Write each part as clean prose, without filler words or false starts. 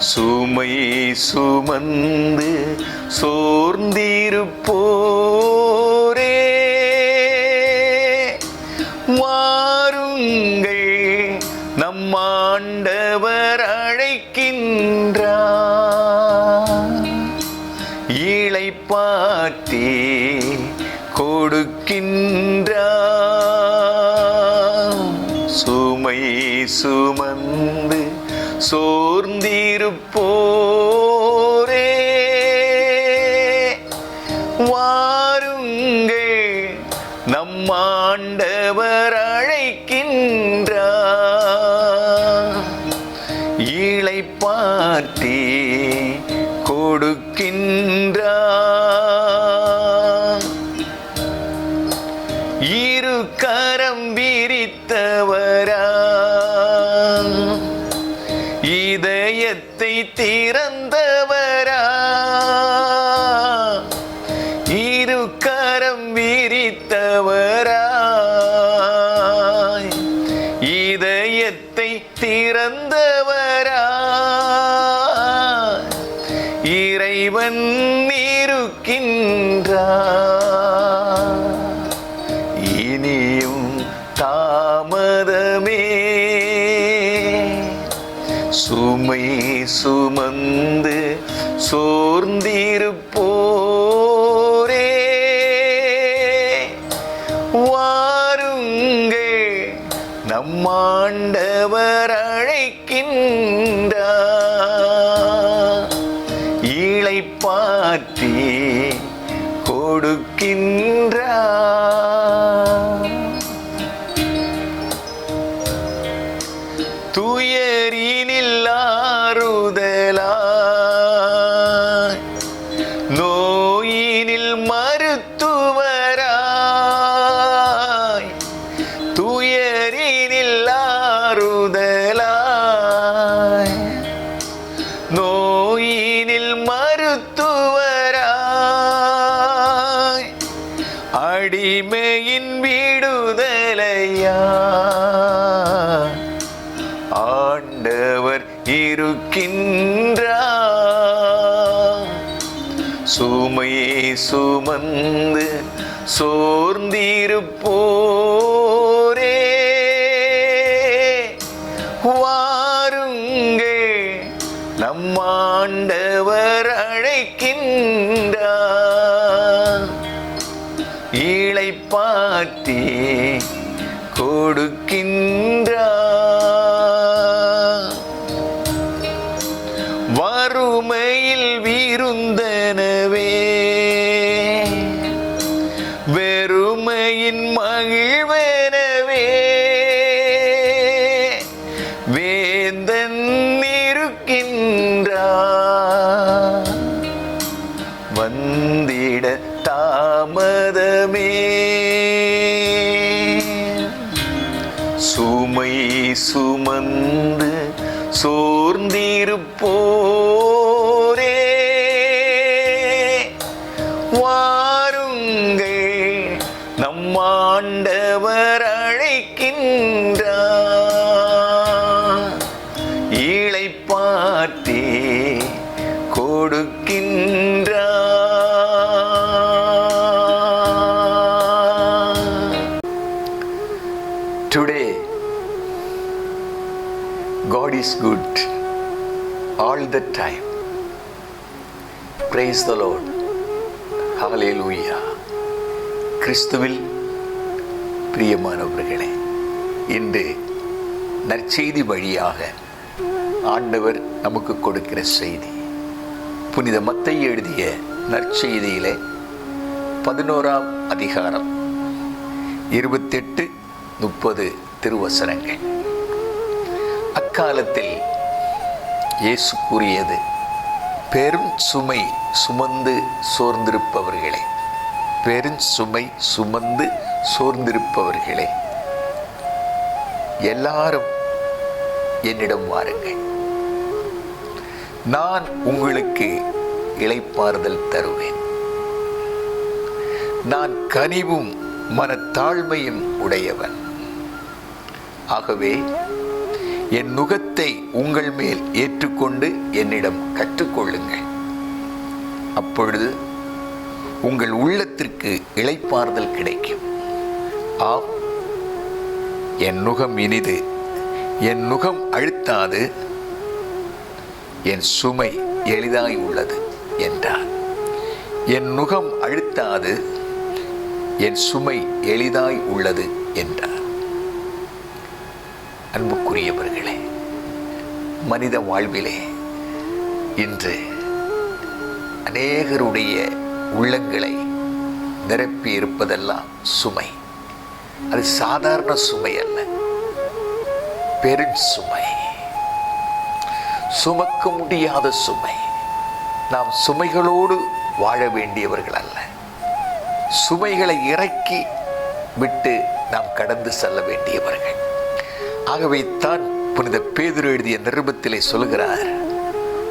சுமை சுமந்து சோர்ந்திருப்போரே வாருங்கள், நம் ஆண்டவர் அழைக்கின்றார். இளைப்பாற்றி கொடுக்கின்றார். சுமை சுமந்து சோர்ந்திருப்போரே வாருங்கள், நம் ஆண்டவர் அழைக்கின்றார். இளைப்பாற்றி கொடுக்கின்றார். இரு கரம் விரித்தவரா, இதயத்தை திறந்தவரா, இரு கரம் விரித்தவரா, இதயத்தை திறந்தவரா, இறைவன் இருக்கின்றார். இனியும் தாமதமே, சுமை சுமந்து சோர்ந்திருப்போரே வாருங்கள், நம் ஆண்டவர் அழைக்கின்றார். இளைப்பாற்றி கொடுக்கின்றார். துயரினில் ஆறுதலாய், நோயினில் மருத்துவராய், துயரினில் ஆறுதலாய், நோயினில் மருத்துவராய், அடிமையின் விடுதலையா ஆண்டவர் இருக்கின்றார். சுமை சுமந்து சோர்ந்திருப்போரே வாருங்கள், நம் ஆண்டவர் அழைக்கின்றார். இளைப்பாற்றி கொடுக்கின்றார். வறுமையில் விருந்தனவே, வெறுமையின் மகிழ்வனவே, வேந்தன் இருக்கின்றார். வந்திட தாமதமே, சுமை சுமந்து சோர்ந்திருப்போரே வாருங்கள், நம் ஆண்டவர் அழைக்கின்றார். இளைப்பாற்றி கொடுக்கின்றார். Today, God is good all the time. Praise the Lord. Hallelujah. கிறிஸ்துவில் பிரியமானவர்களே, இன்று நற்செய்தி வழியாக ஆண்டவர் நமக்கு கொடுக்கிற செய்தி புனித மத்தேயு எழுதிய நற்செய்தியிலே 11ஆம் அதிகாரம் 28-30 திருவசனங்கள். அக்காலத்தில் இயேசு கூறியது, பெரும் சுமை சுமந்து சோர்ந்திருப்பவர்களே, பெருஞ்சுமை சுமந்து சோர்ந்திருப்பவர்களே, எல்லாரும் என்னிடம் வாருங்கள், நான் உங்களுக்கு இளைப்பாறுதல் தருவேன். நான் கனிவும் மனத்தாழ்மையும் உடையவன். ஆகவே என் நுகத்தை உங்கள் மேல் ஏற்றுக்கொண்டு என்னிடம் கற்றுக்கொள்ளுங்கள். அப்பொழுது உங்கள் உள்ளத்திற்கு இளைப்பாறுதல் கிடைக்கும். ஆம், என் நுகம் இனிது, என் நுகம் அழுத்தாது, என் சுமை எளிதாய் உள்ளது என்றார். என் நுகம் அழுத்தாது, என் சுமை எளிதாய் உள்ளது என்றார். அன்புக்குரியவர்களே, மனித வாழ்விலே இன்று அநேகருடைய உள்ளங்களை நிரப்பி இருப்பதெல்லாம் சுமை. அது சாதாரண சுமை அல்ல, பெரும் சுமை, சுமக்க முடியாத சுமை. நாம் சுமைகளோடு வாழ வேண்டியவர்கள் அல்ல, சுமைகளை இறக்கி விட்டு நாம் கடந்து செல்ல வேண்டியவர்கள். ஆகவே தான் புனித பேதுரு எழுதிய நிருபத்திலே சொல்கிறார்,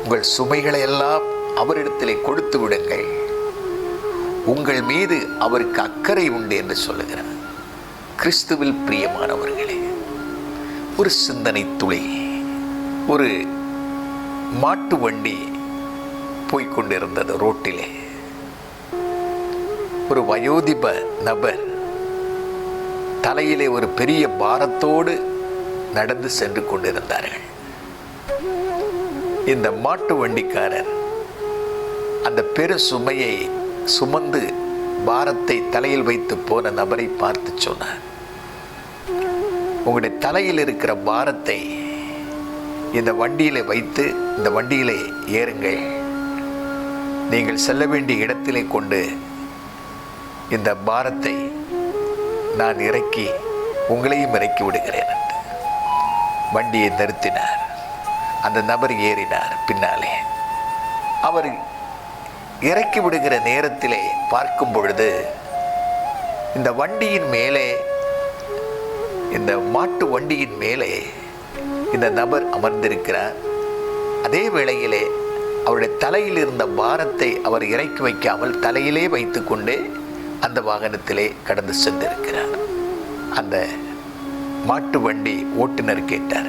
உங்கள் சுமைகளை எல்லாம் அவரிடத்திலே கொடுத்து விடுங்கள், உங்கள் மீது அவருக்கு அக்கறை உண்டு என்று சொல்லுகிறார். கிறிஸ்துவில் பிரியமானவர்களே, ஒரு சிந்தனை துளி. ஒரு மாட்டு வண்டி போய்கொண்டிருந்தது ரோட்டிலே. ஒரு வயோதிப நபர் தலையிலே ஒரு பெரிய பாரத்தோடு நடந்து சென்று கொண்டிருந்தார்கள். இந்த மாட்டு வண்டிக்காரர் அந்த பெரு சுமையை சுமந்து பாரத்தை தலையில் வைத்து போன நபரை பார்த்து சொன்னார், உங்களுடைய தலையில் இருக்கிற பாரத்தை இந்த வண்டியிலே வைத்து இந்த வண்டியிலே ஏறுங்கள், நீங்கள் செல்ல வேண்டிய இடத்திலே கொண்டு இந்த பாரத்தை நான் இறக்கி உங்களையும் இறக்கி விடுகிறேன் என்று வண்டியை நிறுத்தினார். அந்த நபர் ஏறினார். பின்னாலே அவர் இறக்கி விடுகிற நேரத்திலே பார்க்கும் பொழுது இந்த வண்டியின் மேலே, இந்த மாட்டு வண்டியின் மேலே இந்த நபர் அமர்ந்திருக்கிறார். அதே வேளையிலே அவருடைய தலையில் இருந்த பாரத்தை அவர் இறக்கி வைக்காமல் தலையிலே வைத்து கொண்டே அந்த வாகனத்திலே கடந்து சென்றிருக்கிறார். அந்த மாட்டு வண்டி ஓட்டுநர் கேட்டார்,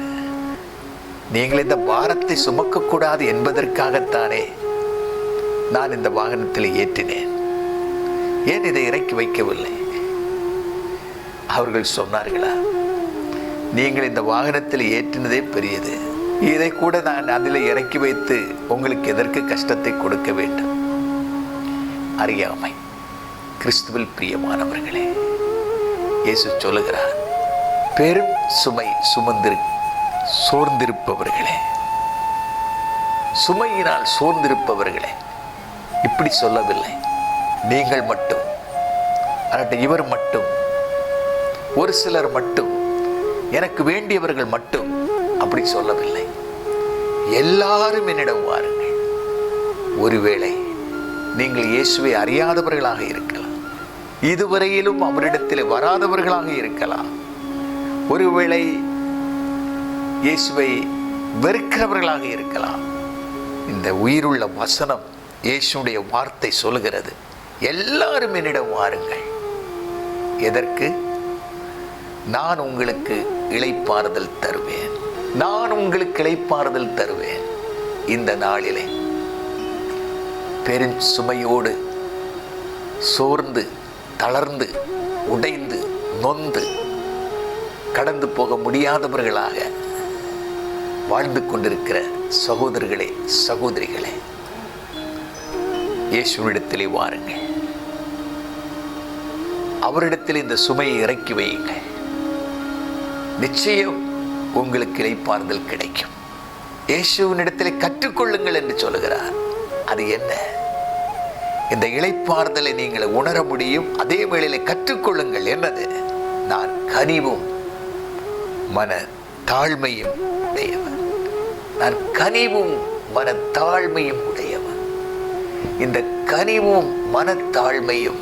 நீங்கள் இந்த பாரத்தை சுமக்கக்கூடாது என்பதற்காகத்தானே நான் இந்த வாகனத்தில் ஏற்றினேன், ஏன் இதை இறக்கி வைக்கவில்லை? அவர்கள் சொன்னார்களா, நீங்கள் இந்த வாகனத்தில் ஏற்றினதே பெரியது, இதை கூட நான் அதில் இறக்கி வைத்து உங்களுக்கு எதற்கு கஷ்டத்தை கொடுக்க வேண்டும்? அறியாமை. கிறிஸ்துவில் பிரியமானவர்களே, இயேசு சொல்லுகிறார், பெரும் சுமை சோர்ந்திருப்பவர்களே, சுமையினால் சோர்ந்திருப்பவர்களே. இப்படி சொல்லவில்லை, நீங்கள் மட்டும், இவர் மட்டும், ஒரு சிலர் மட்டும், எனக்கு வேண்டியவர்கள் மட்டும், அப்படி சொல்லவில்லை. எல்லாரும் என்னிடம் வாருங்கள். ஒருவேளை நீங்கள் இயேசுவை அறியாதவர்களாக இருக்கலாம், இதுவரையிலும் அவரிடத்தில் வராதவர்களாக இருக்கலாம், ஒருவேளை இயேசுவை வெறுக்கிறவர்களாக இருக்கலாம். இந்த உயிருள்ள வசனம், இயேசுடைய வார்த்தை சொல்லுகிறது, எல்லாரும் என்னிடம் வாருங்கள். எதற்கு? நான் உங்களுக்கு இளைப்பாறுதல் தருவேன், நான் உங்களுக்கு இளைப்பாறுதல் தருவேன். இந்த நாளிலே பெரும் சுமையோடு சோர்ந்து தளர்ந்து உடைந்து நொந்து கடந்து போக முடியாதவர்களாக வாழ்ந்து கொண்டிருக்கிற சகோதரர்களே, சகோதரிகளே, இயேசுவிடத்திலே வாருங்கள். அவரிடத்தில் இந்த சுமையை இறக்கி வையுங்கள். நிச்சயம் உங்களுக்கு இளைப்பாறுதல் கிடைக்கும். இயேசுவினிடத்திலே கற்றுக்கொள்ளுங்கள் என்று சொல்லுகிறார். அது என்ன? இந்த இளைப்பாறுதலை நீங்கள் உணர முடியும். அதே வேளையிலே கற்றுக்கொள்ளுங்கள். என்னது? நான் கனிவும் மன தாழ்மையும் உடையவன். நான் கனிவும் மன தாழ்மையும் உடையவன். இந்த கனிவும் மனத்தாழ்மையும்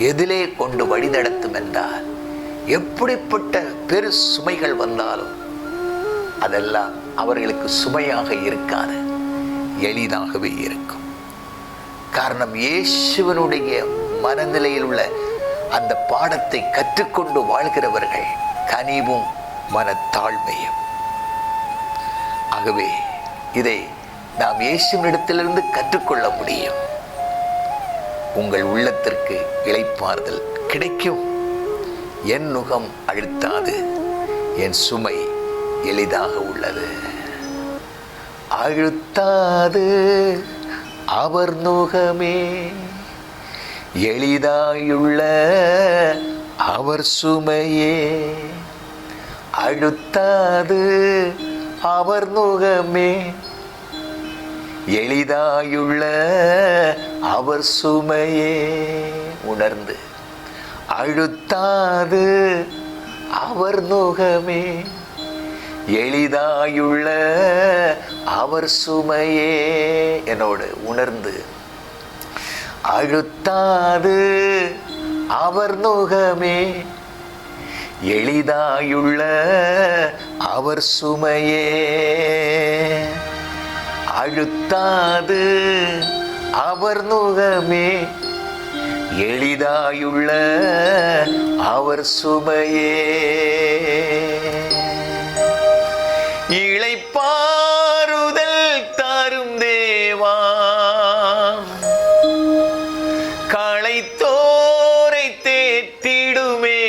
எதிலே கொண்டு வழி நடத்தும் என்றால், எப்படிப்பட்ட பெரு சுமைகள் வந்தாலும் அதெல்லாம் அவர்களுக்கு சுமையாக இருக்காது, எளிதாகவே இருக்கும். காரணம், இயேசுவனுடைய மனநிலையில் உள்ள அந்த பாடத்தை கற்றுக்கொண்டு வாழ்கிறவர்கள் கனிவும் மனத்தாழ்மையும். ஆகவே இதை நாம் இயேசுவினிடத்திலிருந்து கற்றுக்கொள்ள முடியும். உங்கள் உள்ளத்திற்கு இளைப்பாறுதல் கிடைக்கும். என் நுகம் அழுத்தாது, என் சுமை எளிதாக உள்ளது. அழுத்தாது அவர் நுகமே, எளிதாயுள்ள அவர் சுமையே. அழுத்தாது அவர் நுகமே, எளிதாயுள்ள அவர் சுமையே. உணர்ந்து அழுத்தாது அவர் நுகமே, எளிதாயுள்ள அவர் சுமையே. என்னோடு உணர்ந்து அழுத்தாது அவர் நுகமே, எளிதாயுள்ள அவர் சுமையே. அழுத்தாது அவர் நுகமே, எளிதாயுள்ள அவர் சுமையே. இளைப்பாறுதல் தாரும் தேவா, களைத்தோரை தேற்றிடுமே.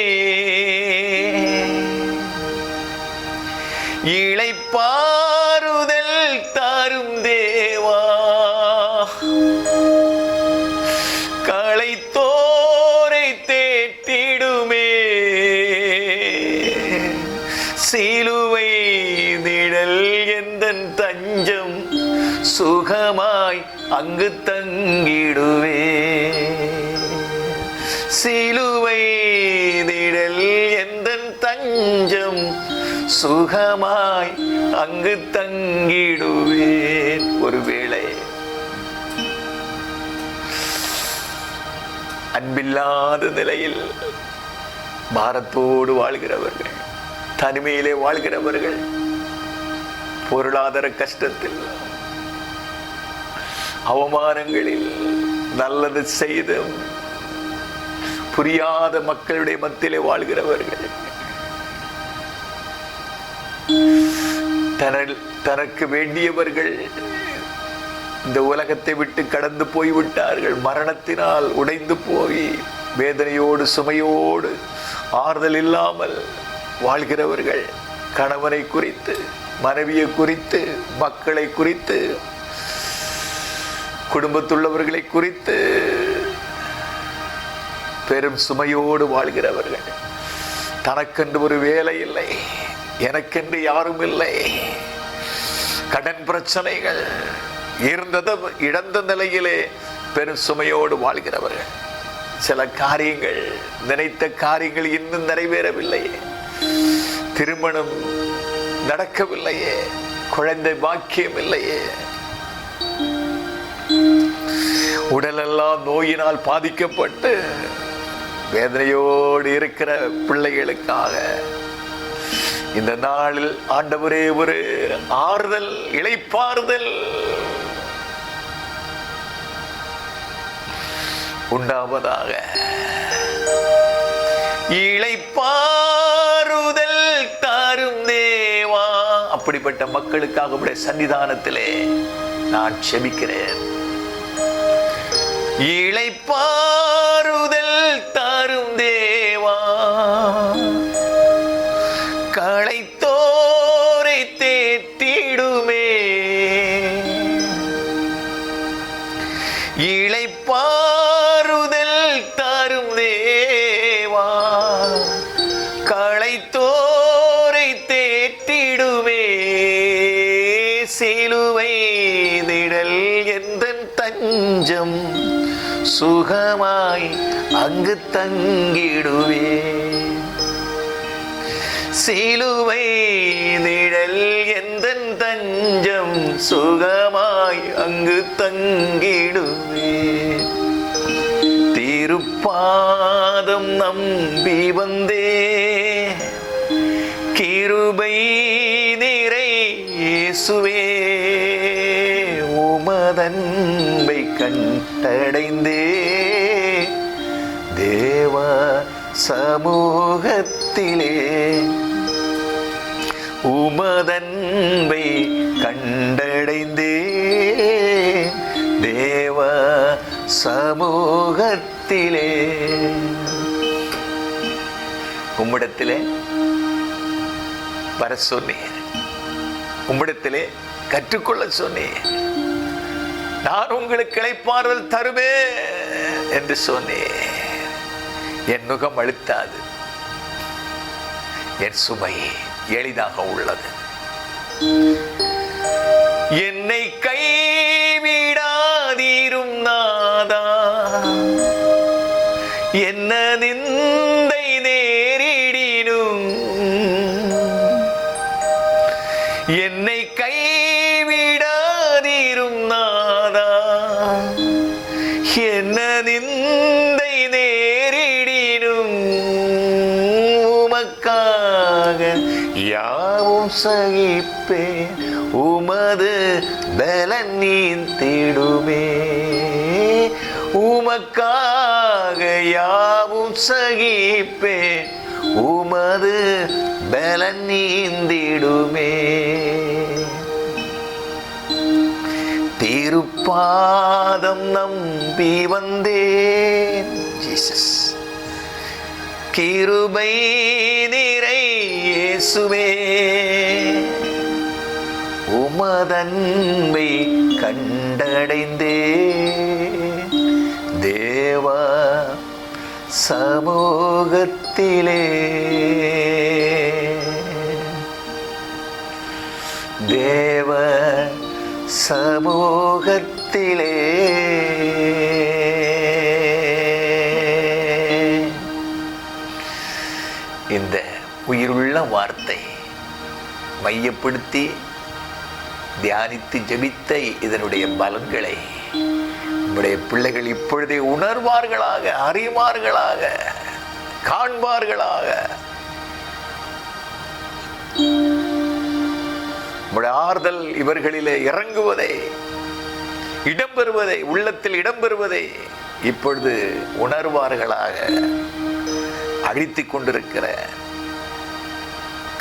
இளைப்பாறுதல் தாரும் தேவா, களைத்தோரை தேற்றிடுமே. சிலுவை நிழல் எந்தன் தஞ்சம், சுகமாய் அங்கு தங்கிடுவே. சிலுவை நிழல் எந்தன் தஞ்சம், சுகமாய் அங்கு தங்கிடுவேன். ஒருவேளை அன்பில்லாத நிலையில் பாரத்தோடு வாழ்கிறவர்கள், தனிமையிலே வாழ்கிறவர்கள், பொருளாதார கஷ்டத்தில், அவமானங்களில், நல்லது செய்தும் புரியாத மக்களுடைய மத்தியிலே வாழ்கிறவர்கள், தனக்கு வேண்டியவர்கள் இந்த உலகத்தை விட்டு கடந்து போய்விட்டார்கள், மரணத்தினால் உடைந்து போய் வேதனையோடு சுமையோடு ஆறுதல் இல்லாமல் வாழ்கிறவர்கள், கணவனை குறித்து, மனைவியை குறித்து, மக்களை குறித்து, குடும்பத்துள்ளவர்களை குறித்து பெரும் சுமையோடு வாழ்கிறவர்கள், தனக்கென்று ஒரு வேலை இல்லை, எனக்கென்று யாரும் இல்லை, கடன் பிரச்சனைகள், இருந்ததும் இழந்த நிலையிலே பெரும் சுமையோடு வாழ்கிறவர்கள், சில காரியங்கள், நினைத்த காரியங்கள் இன்னும் நிறைவேறவில்லையே, திருமணம் நடக்கவில்லையே, குழந்தை பாக்கியம் இல்லையே, உடலெல்லாம் நோயினால் பாதிக்கப்பட்டு வேதனையோடு இருக்கிற பிள்ளைகளுக்காக இந்த நாளில் ஆண்டவரே ஒரு ஆறுதல், இளைப்பாறுதல் உண்டாவதாக. இளைப்பாறுதல் தாரும் தேவா. அப்படிப்பட்ட மக்களுக்காக உடைய சன்னிதானத்திலே நான் செபிக்கிறேன். இளைப்பாறுதல் தாரும் தேவா, களைத்தோரை தேற்றிடுமே. இளைப்பாறுதல் தாரும் தேவா, களைத்தோரை தேற்றிடுமே. சிலுவை நிழல் எந்தன் தஞ்சம், சுகமாய் அங்கு தங்கிடுவே. சிலுவை நிழல் எந்தன் தஞ்சம், சுகமாய் அங்கு தங்கிடுவே. திருப்பாதம் நம்பி வந்தே, கிருபை நிறை இயேசுவே, உமதன்பை கண்டடைந்தே தேவ சமூகத்திலே உமதன்பை கண்டடைந்தே தேவ சமூகத்திலே. உம்மிடத்திலே வர சொன்னீர், உம்மிடத்திலே கற்றுக்கொள்ள சொன்னீர். நான் உங்களுக்கு இளைப்பாறுதல் தருவேன் என்று சொன்னேன். என் நுகம் அழுத்தாது, என் சுமை எளிதாக உள்ளது. என்னை கைவிடாதீரும் நாதா, என்ன நிந்தை நேரிடினும் என்னை கைவிடாதீரும் நாதா, என்ன நிந்தை நேரிடினும் உமக்காக யாவும் சகிப்பேன், உமது பலன் நீந்திடுமே. உமக்காக யாவும் சகிப்பேன், உமது பலன் நீந்திடுமே. திருப்பாதம் நம்பி வந்தேன் ஜீசஸ், கிருபை நிறை இயேசுவே, உமதன்பை கண்டடைந்தே தேவ சமூகத்திலே. தேவ சமூகத்திலே. இந்த உயிருள்ள வார்த்தை மையப்படுத்தி தியானித்து ஜெபித்த இதனுடைய பலன்களை நம்முடைய பிள்ளைகள் இப்பொழுதே உணர்வார்களாக, அறிவார்களாக, காண்பார்களாக. நம்முடைய ஆறுதல் இவர்களிலே இறங்குவதை, இடம்பெறுவதை, உள்ளத்தில் இடம்பெறுவதை இப்பொழுது உணர்வார்களாக. அழித்துக் கொண்டிருக்கிற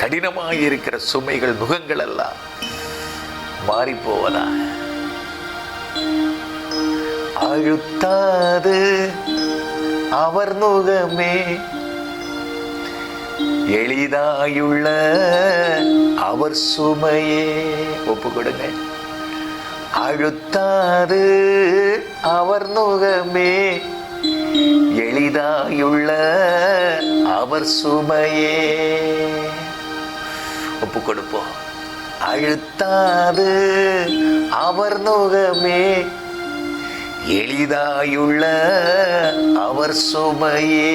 கடினமாக இருக்கிற சுமைகள், நுகங்கள் எல்லாம் மாறி போவதாக. அழுத்தாது அவர் நுகமே, எளிதாயுள்ள அவர் சுமையே. ஒப்பு கொடுங்க. அழுத்தாது அவர் நுகமே, எளிதாயுள்ள அவர் சுமையே. ஒப்பு கொடுப்போம். அழுத்தாது அவர் நுகமே, எளிதாயுள்ள அவர் சுமையே.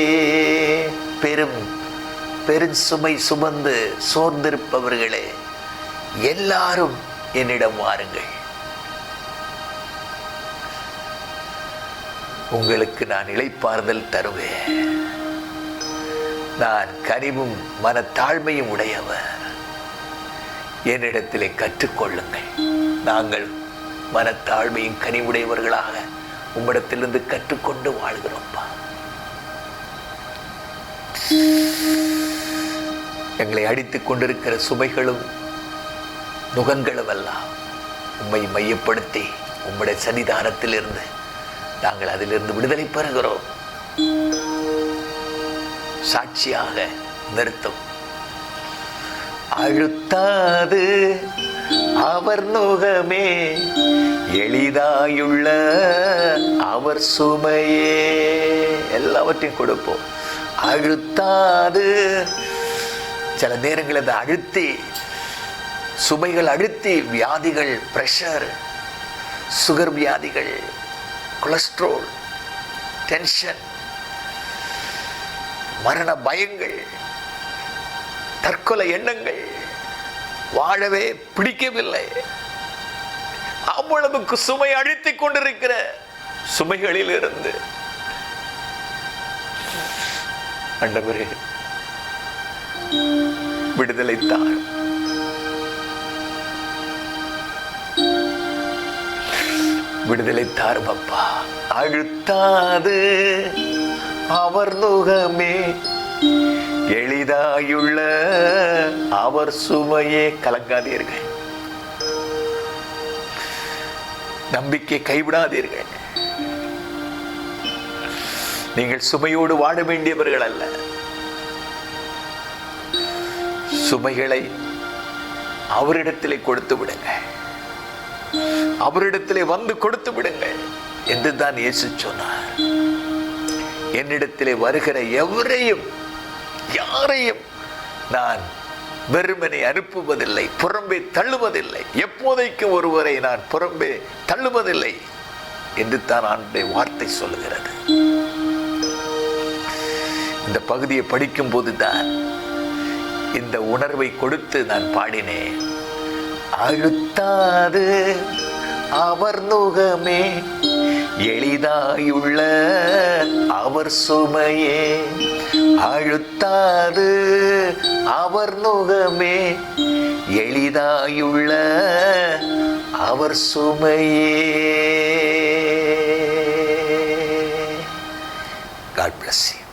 பெருசுமை சுமந்து சோர்ந்திருப்பவர்களே எல்லாரும் என்னிடம் வாருங்கள், உங்களுக்கு நான் இளைப்பாறுதல் தருவேன். நான் கனிவும் மனத்தாழ்மையும் உடையவர், என்னிடத்திலே கற்றுக்கொள்ளுங்கள். நாங்கள் மனத்தாழ்மையும் கனிவுடையவர்களாக உம்மிடத்திலிருந்து கற்றுக்கொண்டு வாழ்கிறோம்ப்பா. எங்களை அடித்துக் கொண்டிருக்கிற சுமைகளும் நுகங்களும் எல்லாம் உம்மை மையப்படுத்தி உம்முடைய சன்னிதானத்திலிருந்து நாங்கள் அதிலிருந்து விடுதலை பெறுகிறோம். சாட்சியாக நிறுத்தும். அழுத்தாது அவர் நுகமே, எளிதாயுள்ள அவர் சுமையே. எல்லாவற்றையும் கொடுப்போம். அழுத்தாது. சில நேரங்களில் அதை அழுத்தி, சுமைகள் அழுத்தி, வியாதிகள், பிரஷர், சுகர் வியாதிகள், கொலஸ்ட்ரால், டென்ஷன், மரண பயங்கள், தற்கொலை எண்ணங்கள், வாழவே பிடிக்கவில்லை, அவ்வளவுக்கு சுமை அழுத்திக் கொண்டிருக்கிற சுமைகளில் இருந்து ஆண்டவரே விடுதலை தாரும். விடுதலை தாரும் அப்பா. அழுத்தாது அவர் நுகமே, எளிதாயுள்ள அவர் சுமையே. கலங்காதீர்கள், நம்பிக்கை கைவிடாதீர்கள். நீங்கள் சுமையோடு வாழ வேண்டியவர்கள் அல்ல. சுமைகளை அவரிடத்திலே கொடுத்து விடுங்க, அவரிடத்திலே வந்து கொடுத்து விடுங்க என்று தான் இயேசு சொன்னார். என்னிடத்திலே வருகிற எவரையும் யாரையும் நான் வெறுமனை அனுப்புவதில்லை, புறம்பே தள்ளுவதில்லை. எப்போதைக்கு ஒருவரை நான் புறம்பே தள்ளுவதில்லை என்று தான் ஆண்டவருடைய வார்த்தை சொல்லுகிறது. இந்த பகுதியை படிக்கும் போதுதான் இந்த உணர்வை கொடுத்து நான் பாடினேன். அழுத்தாது அவர் நுகமே, எளிதாயுள்ள அவர் சுமையே. அழுத்தாது அவர் நுகமே, எளிதாயுள்ள அவர் சுமையே. God bless you.